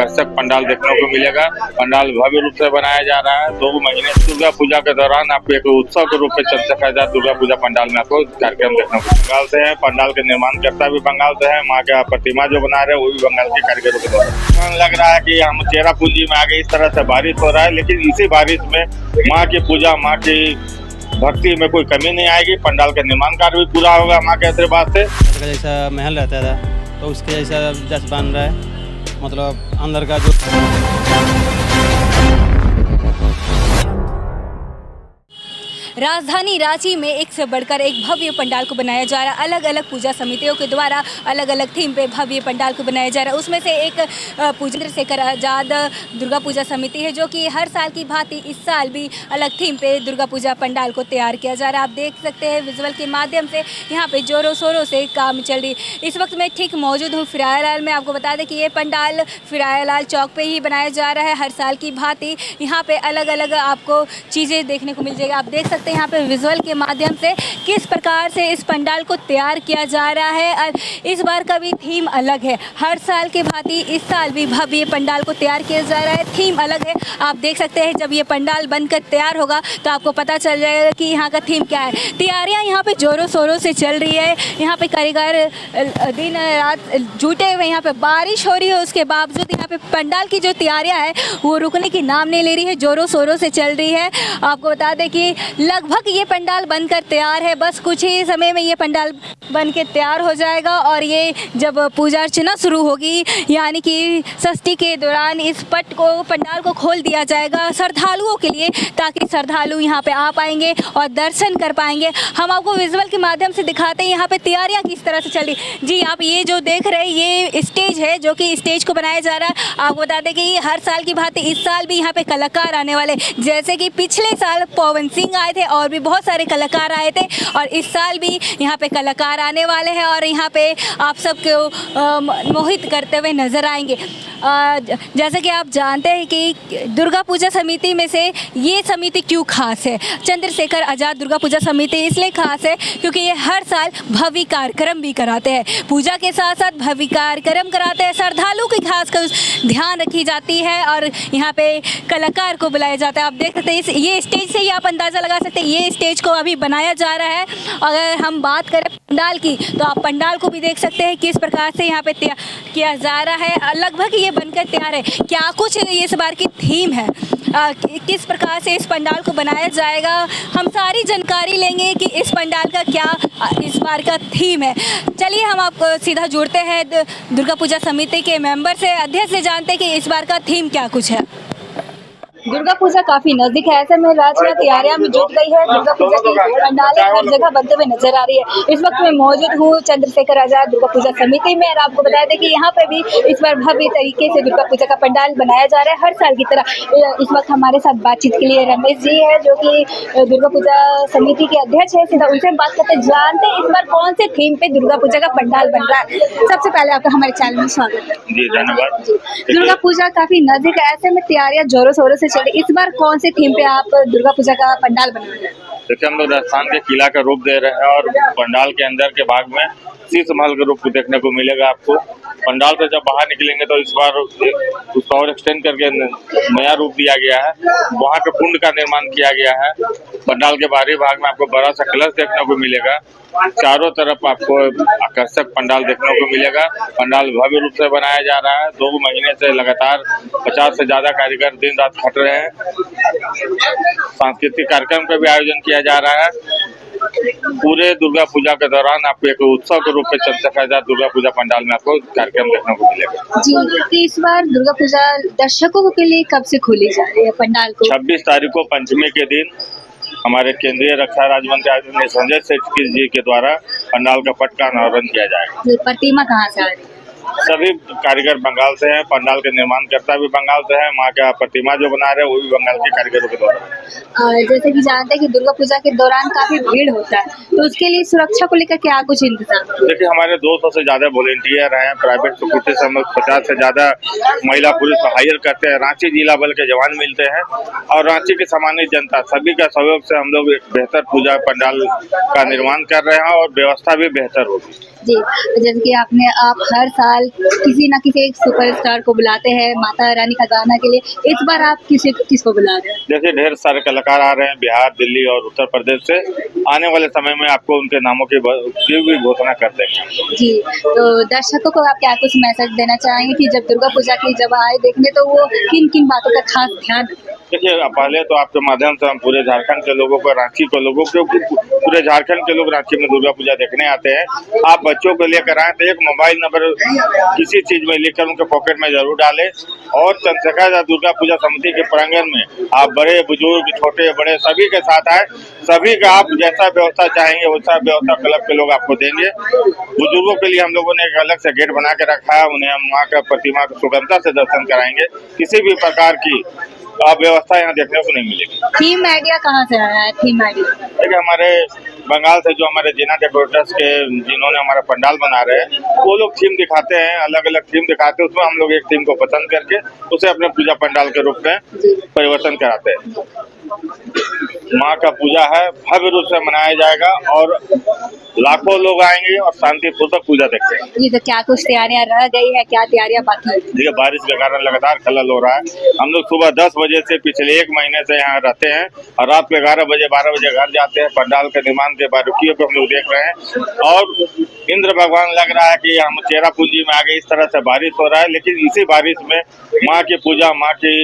आकर्षक पंडाल देखने को मिलेगा। पंडाल भव्य रूप से बनाया जा रहा है। 2 महीने दुर्गा पूजा के दौरान आपको एक उत्सव के रूप में चंद्रशेखर दुर्गा पूजा पंडाल में आपको कार्यक्रम देखने को बंगाल से है। पंडाल के निर्माणकर्ता भी बंगाल से है। माँ का प्रतिमा जो बना रहे हैं वो भी बंगाल के कारीगरों के द्वारा। लग रहा है कि हम चेरापूंजी में आगे इस तरह से बारिश हो रहा है, लेकिन इसी बारिश में माँ की पूजा, माँ की भक्ति में कोई कमी नहीं आएगी। पंडाल का निर्माण कार्य भी पूरा होगा माँ के आशीर्वाद से। जैसा महल रहता था तो उसके जैसा जस बन रहा है, मतलब अंदर का जो राजधानी रांची में एक से बढ़कर एक भव्य पंडाल को बनाया जा रहा है। अलग अलग पूजा समितियों के द्वारा अलग अलग थीम पे भव्य पंडाल को बनाया जा रहा है। उसमें से एक चंद्रशेखर आजाद दुर्गा पूजा समिति है, जो कि हर साल की भांति इस साल भी अलग थीम पे दुर्गा पूजा पंडाल को तैयार किया जा रहा है। आप देख सकते हैं विजुअल के माध्यम से यहाँ पे जोरों शोरों से काम चल रही है। इस वक्त मैं ठीक मौजूद हूँ फिरायालाल में। आपको बता दें कि ये पंडाल फिरायालाल चौक पे ही बनाया जा रहा है। हर साल की भांति यहाँ पे अलग अलग आपको चीज़ें देखने को मिल जाएगी। आप देख सकते हैं यहाँ पे विजुअल के माध्यम से किस प्रकार से इस पंडाल को तैयार किया जा रहा है। और इस बार का भी थीम अलग है। हर साल के भांति इस साल भी भव्य पंडाल को तैयार किया जा रहा है। थीम अलग है। आप देख सकते हैं जब ये पंडाल बनकर तैयार होगा तो आपको पता चल जाएगा कि यहाँ का थीम क्या है। तैयारियाँ यहाँ पे जोरों शोरों से चल रही है। यहाँ पे कारीगर दिन रात जुटे हुए, यहाँ पे बारिश हो रही है, उसके बावजूद यहाँ पे पंडाल की जो तैयारियाँ है वो रुकने की नाम नहीं ले रही है, जोरों शोरों से चल रही है। आपको बता दें कि लगभग ये पंडाल बनकर तैयार है। बस कुछ ही समय में ये पंडाल बन के तैयार हो जाएगा और ये जब पूजा अर्चना शुरू होगी, यानी कि षष्ठी के दौरान इस पंडाल को खोल दिया जाएगा श्रद्धालुओं के लिए, ताकि श्रद्धालु यहाँ पे आ पाएंगे और दर्शन कर पाएंगे। हम आपको विजुअल के माध्यम से दिखाते हैं यहाँ पे तैयारियाँ किस तरह से चल रही। जी, आप ये जो देख रहे हैं ये स्टेज है, जो कि स्टेज को बनाया जा रहा है। आपको बता दें कि हर साल की भांति इस साल भी यहाँ पे कलाकार आने वाले, जैसे कि पिछले साल पवन सिंह आए थे और भी बहुत सारे कलाकार आए थे, और इस साल भी यहाँ पे कलाकार आने वाले हैं और यहाँ पे आप सबको मोहित करते हुए नजर आएंगे। जैसे कि आप जानते हैं कि दुर्गा पूजा समिति में से ये समिति क्यों खास है। चंद्रशेखर आजाद दुर्गा पूजा समिति इसलिए खास है क्योंकि ये हर साल भव्य कार्यक्रम भी कराते हैं। पूजा के साथ साथ भव्य कार्यक्रम कराते हैं। श्रद्धालु की खास कर ध्यान रखी जाती है और यहाँ पे कलाकार को बुलाया जाता है। आप देख सकते हैं ये स्टेज से ही आप अंदाज़ा लगा सकते हैं ये स्टेज को अभी बनाया जा रहा है। अगर हम बात करें पंडाल की तो आप पंडाल को भी देख सकते हैं किस प्रकार से यहाँ पे किया जा रहा है। लगभग ये बनकर तैयार है। क्या कुछ इस बार की थीम है, किस प्रकार से इस पंडाल को बनाया जाएगा, हम सारी जानकारी लेंगे कि इस पंडाल का क्या इस बार का थीम है। चलिए हम आपको सीधा जुड़ते हैं दुर्गा पूजा समिति के मेंबर से, अध्यक्ष से, जानते हैं कि इस बार का थीम क्या कुछ है। दुर्गा पूजा काफी नजदीक है, ऐसे में राज्य तैयारियां भी जुट गई है। दुर्गा पूजा की पंडालें हर जगह बनते हुए नजर आ रही है। इस वक्त मैं मौजूद हूँ चंद्रशेखर आजाद दुर्गा पूजा समिति में और आपको बता दें कि यहाँ पे भी इस बार भव्य तरीके से दुर्गा पूजा का पंडाल बनाया जा रहा है हर साल की तरह। इस वक्त हमारे साथ बातचीत के लिए रमेश जी है, जो कि दुर्गा पूजा समिति के अध्यक्ष है। सीधा उनसे बात करते जानते हैं इस बार कौन से थीम पे दुर्गा पूजा का पंडाल बन रहा है। सबसे पहले आपका हमारे चैनल में स्वागत है। जी धन्यवाद। दुर्गा पूजा काफी नजदीक है, ऐसे में तैयारियां जोरों शोरों से इस बार कौन से थीम पे आप दुर्गा पूजा का पंडाल बना रहे हैं? देखिए, हम लोग राजस्थान के किला का रूप दे रहे हैं और पंडाल के अंदर के भाग में शीश महल का रूप देखने को मिलेगा आपको। पंडाल से जब बाहर निकलेंगे तो इस बार उसका और एक्सटेंड करके नया रूप दिया गया है। वहाँ के कुंड का निर्माण किया गया है। पंडाल के बाहरी भाग में आपको बड़ा सा कलश देखने को मिलेगा। चारों तरफ आपको आकर्षक पंडाल देखने को मिलेगा। पंडाल भव्य रूप से बनाया जा रहा है। 2 महीने से लगातार 50 से ज्यादा कारीगर दिन रात खट रहे हैं। सांस्कृतिक कार्यक्रम का भी आयोजन किया जा रहा है। पूरे दुर्गा पूजा के दौरान आपको एक उत्सव के रूप में चंद्रशेखर दुर्गा पूजा पंडाल में आपको कार्यक्रम देखने को मिलेगा। जी, तो इस बार दुर्गा पूजा दर्शकों के लिए कब से खोली जा रही है पंडाल को? 26 तारीख को पंचमी के दिन हमारे केंद्रीय रक्षा राज्य मंत्री आदरणीय संजय सेठ जी के द्वारा पंडाल का पट का अनावरण किया जाएगा। प्रतिमा कहाँ से आ रही है? सभी कारीगर बंगाल से हैं। पंडाल के निर्माणकर्ता भी बंगाल से है। माँ का प्रतिमा जो बना रहे हैं वो भी बंगाल के कारीगरों के द्वारा। जैसे कि जानते हैं कि दुर्गा पूजा के दौरान काफी भीड़ होता है, तो उसके लिए सुरक्षा को लेकर क्या कुछ इंतजाम? देखिए, हमारे 200 से ज्यादा वॉलेंटियर हैं। प्राइवेट सिक्योरिटी से हम 50 से ज्यादा महिला पुलिस हायर करते हैं। रांची जिला बल के जवान मिलते हैं और रांची की सामान्य जनता सभी का सहयोग से हम लोग एक बेहतर पूजा पंडाल का निर्माण कर रहे हैं और व्यवस्था भी बेहतर होगी। जी, जैसे कि आप हर साल पंडाल किसी ना किसी एक सुपरस्टार को बुलाते हैं माता रानी का गाना के लिए, इस बार आप किसको बुला रहे हैं? जैसे ढेर सारे कलाकार आ रहे हैं बिहार, दिल्ली और उत्तर प्रदेश से। आने वाले समय में आपको उनके नामों की भी घोषणा कर देंगे। जी, तो दर्शकों को आप क्या कुछ मैसेज देना चाहेंगे कि जब दुर्गा पूजा की जब आए देखने तो वो किन किन बातों का खास ध्यान रखें? देखिए, पहले तो आपके माध्यम से हम पूरे झारखंड के लोगों को, रांची के लोगों को, पूरे झारखंड के लोग रांची में दुर्गा पूजा देखने आते हैं। आप बच्चों को लेकर आए तो एक मोबाइल नंबर किसी चीज में लिखकर उनके पॉकेट में जरूर डालें और चंद्रशेखर दुर्गा पूजा समिति के प्रांगण में आप बड़े बुजुर्ग, छोटे बड़े सभी के साथ आए। सभी का आप जैसा व्यवस्था चाहेंगे वैसा व्यवस्था क्लब के लोग आपको देंगे। बुजुर्गों के लिए हम लोगों ने एक अलग से गेट बना के रखा है, उन्हें हम माँ का प्रतिमा को सुगमता से दर्शन कराएंगे। किसी भी प्रकार की व्यवस्था यहाँ देखने को नहीं मिलेगी। थीम आइडिया कहाँ से आया है? थीम आइडिया देखिए, हमारे बंगाल से जो हमारे जिना डेकोरेटर्स के जिन्होंने हमारा पंडाल बना रहे हैं, वो लोग थीम दिखाते हैं, अलग अलग थीम दिखाते हैं। उसमें हम लोग एक थीम को पसंद करके उसे अपने पूजा पंडाल के रूप में परिवर्तन कराते हैं। माँ का पूजा है, भव्य रूप से मनाया जाएगा और लाखों लोग आएंगे और शांतिपूर्वक पूजा देखेंगे। जी, तो क्या कुछ तैयारियां रह गई है, क्या तैयारियां बाकी है? देखिए, बारिश के कारण लगातार खलल हो रहा है। हम लोग सुबह 10 बजे से पिछले 1 महीने से यहाँ रहते हैं और रात के 11 बजे 12 बजे घर जाते हैं। पंडाल के निर्माण के बारीकियों को हम लोग देख रहे हैं और इंद्र भगवान लग रहा है कि हम चेरा पूंजी में आगे। इस तरह से बारिश हो रहा है, लेकिन इसी बारिश में माँ की पूजा, माँ की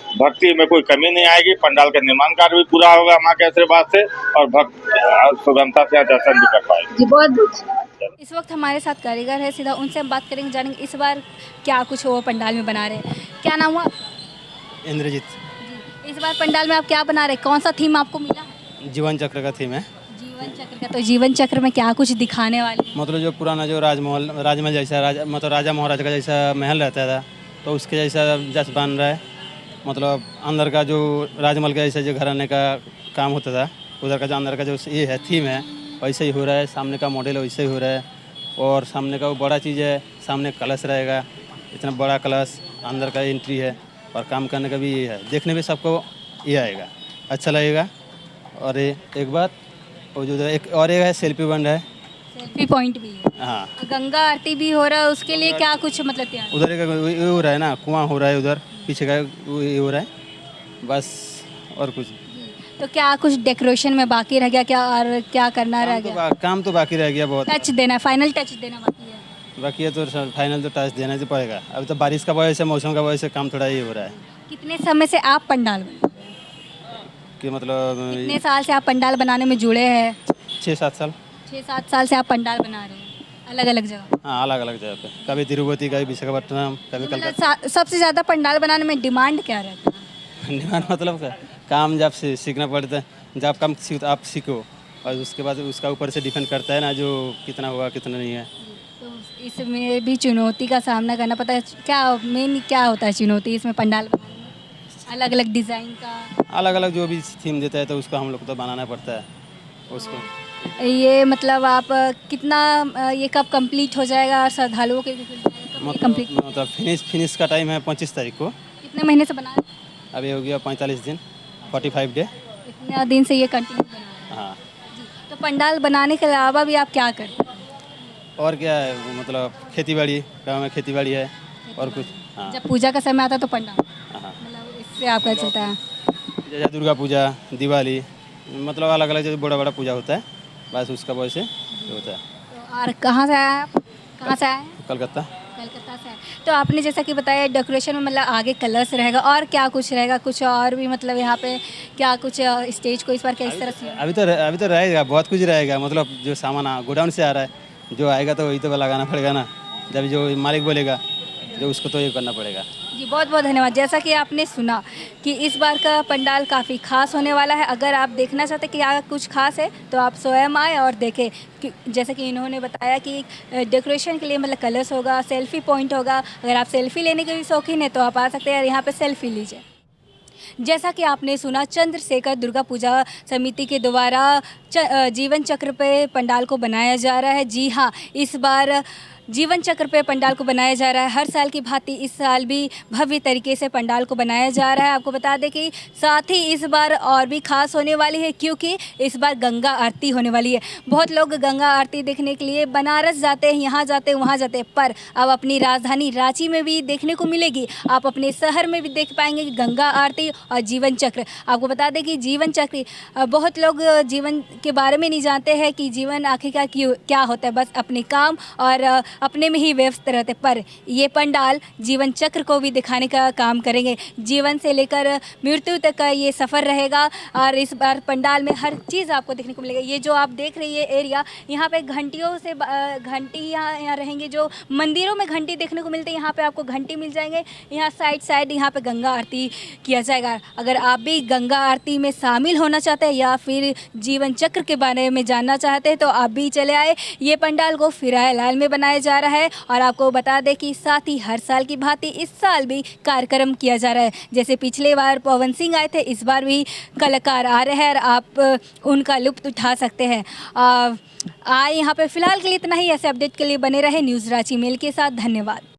भक्ति में कोई कमी नहीं आएगी। पंडाल का निर्माण कार्य भी पूरा होगा माँ के आशीर्वाद से और भक्त सुगमता से दर्शन भी कर पाएंगे। जी, बहुत बहुत। इस वक्त हमारे साथ कारीगर है, सीधा उनसे हम बात करेंगे, जानेंगे इस बार क्या कुछ वो पंडाल में बना रहे हैं। क्या नाम हुआ? इंद्रजीत। जी, इस बार पंडाल में आप क्या बना रहे हैं? कौन सा थीम आपको मिला है? जीवन चक्र का थीम है। जीवन चक्र का। तो जीवन चक्र में क्या कुछ दिखाने वाले? मतलब जो पुराना जो राजमहल जैसा मतलब राजा महाराजा का जैसा महल रहता था, तो उसके जैसा जैसे बन रहा है। मतलब अंदर का जो राजमहल का जैसे जो घराने का काम होता था, उधर का जो अंदर का जो ये है थीम है, वैसे ही हो रहा है। सामने का मॉडल वैसे ही हो रहा है और सामने का वो बड़ा चीज़ है, सामने कलश रहेगा, इतना बड़ा कलश, अंदर का एंट्री है और काम करने का भी ये है। देखने में सबको ये आएगा, अच्छा लगेगा। और एक बात वो जो एक और एक है सेल्फी बंड है, सेल्फी पॉइंट भी है। हाँ, गंगा आरती भी हो रहा है, उसके लिए क्या कुछ मतलब तैयार? उधर एक ये हो रहा है ना, कुआं हो रहा है उधर पीछे का, ये हो रहा है बस, और कुछ। तो क्या कुछ डेकोरेशन में बाकी रह गया क्या, और क्या करना रह गया? काम तो बाकी रह गया बहुत। टच देना, फाइनल टच देना बाकी है। बाकी है तो फाइनल तो टच देना ही पड़ेगा। अभी तो बारिश का वजह से, मौसम का वजह से काम थोड़ा ये हो रहा है। कितने समय से आप पंडाल बना, कि मतलब कितने साल से आप पंडाल बनाने में जुड़े हैं? 6-7 साल। 6-7 साल से आप पंडाल बना रहे हैं अलग अलग जगह? हाँ, अलग अलग जगह पे, कभी तिरुपति, कभी विशाखापट्टनम, कभी तो कलकत्ता। मतलब सबसे ज़्यादा पंडाल बनाने में डिमांड क्या रहता है? डिमांड मतलब क्या, काम जब सीखना पड़ता है, जब काम आप सीखो और उसके बाद उसका ऊपर से डिपेंड करता है ना, जो कितना हुआ कितना नहीं है। तो इसमें भी चुनौती का सामना करना पड़ता है। क्या मेन क्या होता है चुनौती इसमें पंडाल बनाने में? अलग अलग डिज़ाइन का, अलग अलग जो भी थीम देता है तो उसको हम लोग को तो बनाना पड़ता है उसको। ये मतलब आप कितना ये कब कंप्लीट हो जाएगा और श्रद्धालुओं के लिए कंप्लीट? मतलब फिनिश का टाइम है 25 तारीख को। कितने महीने से बना रहे हैं? अभी हो गया 45 दिन, 45 डे। इतने दिन से ये कंटिन्यू बना रहे हैं? हाँ। जी, तो पंडाल बनाने के अलावा भी आप क्या करते हैं? और क्या है, वो मतलब खेती बाड़ी, गाँव में खेती बाड़ी है और कुछ। हाँ जब पूजा का समय आता है तो पंडाल, हाँ, मतलब इससे आपका चलता है? जैसे दुर्गा पूजा, दिवाली, मतलब अलग अलग जो बड़ा बड़ा पूजा होता है, बस उसका वजह से होता है। तो और कहाँ से आए आप? कहाँ से आए? कलकत्ता। कलकत्ता से आए। तो आपने जैसा कि बताया डेकोरेशन में मतलब आगे कलर्स रहेगा, और क्या कुछ रहेगा? कुछ और भी मतलब यहाँ पे क्या कुछ स्टेज को इस बार किस तरह से? अभी तो रहेगा, बहुत कुछ रहेगा। मतलब जो सामान गोडाउन से आ रहा है, जो आएगा तो वही तो लगाना पड़ेगा ना, जब जो मालिक बोलेगा जो उसको तो ये करना पड़ेगा। जी, बहुत बहुत धन्यवाद। जैसा कि आपने सुना कि इस बार का पंडाल काफ़ी खास होने वाला है। अगर आप देखना चाहते हैं कि यहाँ कुछ खास है तो आप स्वयं आए और देखें कि जैसा कि इन्होंने बताया कि डेकोरेशन के लिए मतलब कलर्स होगा, सेल्फी पॉइंट होगा। अगर आप सेल्फी लेने के भी शौकीन है तो आप आ सकते हैं और यहाँ पे सेल्फी लीजिए। जैसा कि आपने सुना, चंद्रशेखर दुर्गा पूजा समिति के द्वारा जीवन चक्र पे पंडाल को बनाया जा रहा है। जी हाँ, इस बार जीवन चक्र पे पंडाल को बनाया जा रहा है। हर साल की भांति इस साल भी भव्य तरीके से पंडाल को बनाया जा रहा है। आपको बता दें कि साथ ही इस बार और भी खास होने वाली है, क्योंकि इस बार गंगा आरती होने वाली है। बहुत लोग गंगा आरती देखने के लिए बनारस जाते हैं, यहाँ जाते हैं, वहाँ जाते हैं, पर अब अपनी राजधानी रांची में भी देखने को मिलेगी। आप अपने शहर में भी देख पाएंगे कि गंगा आरती और जीवन चक्र। आपको बता दें कि जीवन चक्र, बहुत लोग जीवन के बारे में नहीं जानते हैं कि जीवन आखिरकार क्या होता है, बस अपने काम और अपने में ही व्यस्त रहते, पर ये पंडाल जीवन चक्र को भी दिखाने का काम करेंगे। जीवन से लेकर मृत्यु तक का ये सफ़र रहेगा और इस बार पंडाल में हर चीज़ आपको देखने को मिलेगा। ये जो आप देख रही है एरिया, यहाँ पे घंटियों से घंटी यहाँ रहेंगे, जो मंदिरों में घंटी देखने को मिलती है, यहाँ पे आपको घंटी मिल जाएंगे। यहाँ साइड यहाँ पे गंगा आरती किया जाएगा। अगर आप भी गंगा आरती में शामिल होना चाहते हैं या फिर जीवन चक्र के बारे में जानना चाहते हैं तो आप भी चले आए। ये पंडाल को फिराए लाल में बनाया जा रहा है और आपको बता दें कि साथ ही हर साल की भांति इस साल भी कार्यक्रम किया जा रहा है। जैसे पिछले बार पवन सिंह आए थे, इस बार भी कलाकार आ रहे हैं और आप उनका लुत्फ उठा सकते हैं। आए यहाँ पे फिलहाल के लिए इतना ही। ऐसे अपडेट के लिए बने रहे न्यूज़ रांची मेल के साथ। धन्यवाद।